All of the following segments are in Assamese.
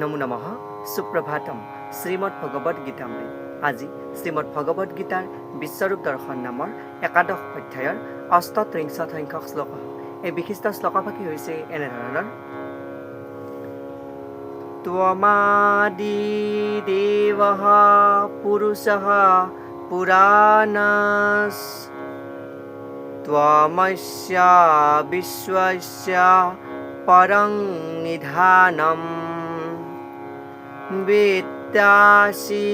নমো নমঃ সুপ্ৰভাতম শ্ৰীমদ ভগবদ গীতামৃত। আজি শ্ৰীমদ ভগবদ গীতাৰ বিশ্বৰূপ দৰ্শন নামৰ একাদশ অধ্যায়ৰ ৩৮ সংখ্যক শ্লোক। এই বিশিষ্ট শ্লোকভাগী হৈছে এনেধৰণৰ: ত্বমাদি দেৱঃ পুৰুষঃ পুৰাণস্য ত্বমস্য বিশ্বস্য পৰং নিধানম বেত্তাসি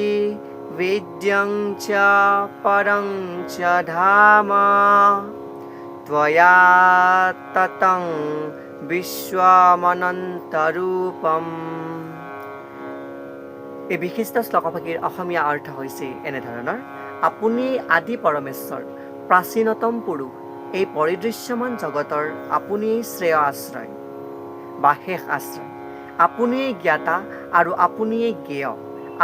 বেদ্যং চ পৰং চ ধাম ত্বয়া ততং বিশ্বমনন্তৰূপম। এই বিশিষ্ট শ্লোকভাগীৰ অসমীয়া অৰ্থ হৈছে এনেধৰণৰ: আপুনি আদি পৰমেশ্বৰ, প্ৰাচীনতম পুৰুষ, এই পৰিদৃশ্যমান জগতৰ আপুনিয়েই শ্ৰেয় আশ্ৰয় বা শেষ আশ্ৰয়। আপুনিয়েই জ্ঞাতা আৰু আপুনিয়েই জ্ঞেয়।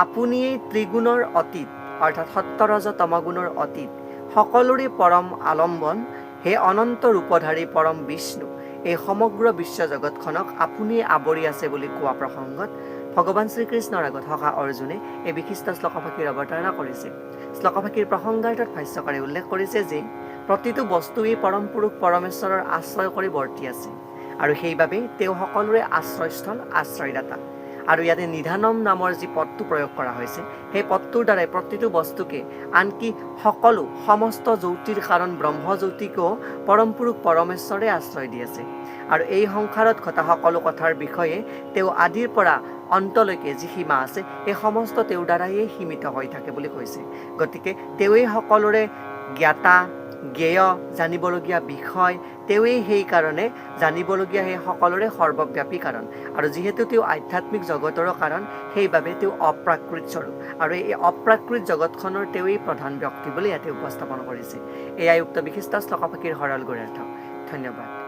আপুনিয়েই ত্ৰিগুণৰ অতীত অৰ্থাৎ সত্য ৰজ তমগুণৰ অতীত, সকলোৰে পৰম আলম্বন। হে অনন্ত ৰূপধাৰী পৰম বিষ্ণু, এই সমগ্ৰ বিশ্ব জগতখনক আপুনিয়ে আৱৰি আছে বুলি কোৱা প্ৰসংগত ভগৱান শ্ৰীকৃষ্ণৰ আগত সখা অৰ্জুনে এই বিশিষ্ট শ্লোকভাগীৰ অৱতাৰণা কৰিছে। শ্লোকভাগীৰ প্ৰসংগাৰ্থত ভাষ্যকাৰে উল্লেখ কৰিছে যে প্ৰতিটো বস্তুৱেই পৰম পুৰুষ পৰমেশ্বৰৰ আশ্ৰয় কৰি বৰ্তি আছে আৰু সেইবাবে তেওঁ সকলোৰে আশ্ৰয়স্থল, আশ্ৰয়দাতা। আৰু ইয়াতে নিধানম নামৰ যি পদটো প্ৰয়োগ কৰা হৈছে, সেই পদটোৰ দ্বাৰাই প্ৰতিটো বস্তুকে, আনকি সকলো সমস্ত জ্যোতিৰ কাৰণ ব্ৰহ্মজ্যোতিকো পৰম পুৰুষ পৰমেশ্বৰে আশ্ৰয় দি আছে। আৰু এই সংসাৰত ঘটা সকলো কথাৰ বিষয়ে তেওঁ আদিৰ পৰা অন্তলৈকে যি সীমা আছে, এই সমস্ত তেওঁৰ দ্বাৰায়েই সীমিত হৈ থাকে বুলি কৈছে। গতিকে তেওঁৱেই সকলোৰে জ্ঞাতা, জ্ঞেয়, জানিবলগীয়া বিষয়। তেওঁৱেই সেইকাৰণে জানিবলগীয়া সেই সকলোৰে সৰ্বব্যাপী কাৰণ। আৰু যিহেতু তেওঁ আধ্যাত্মিক জগতৰো কাৰণ, সেইবাবে তেওঁ অপ্ৰাকৃত স্বৰূপ আৰু এই অপ্ৰাকৃত জগতখনৰ তেওঁৱেই প্ৰধান ব্যক্তি বুলি ইয়াতে উপস্থাপন কৰিছে। এয়াই উক্ত বিশিষ্ট শ্লোকভাগীৰ সৰল গূঢ়াৰ্থ। ধন্যবাদ।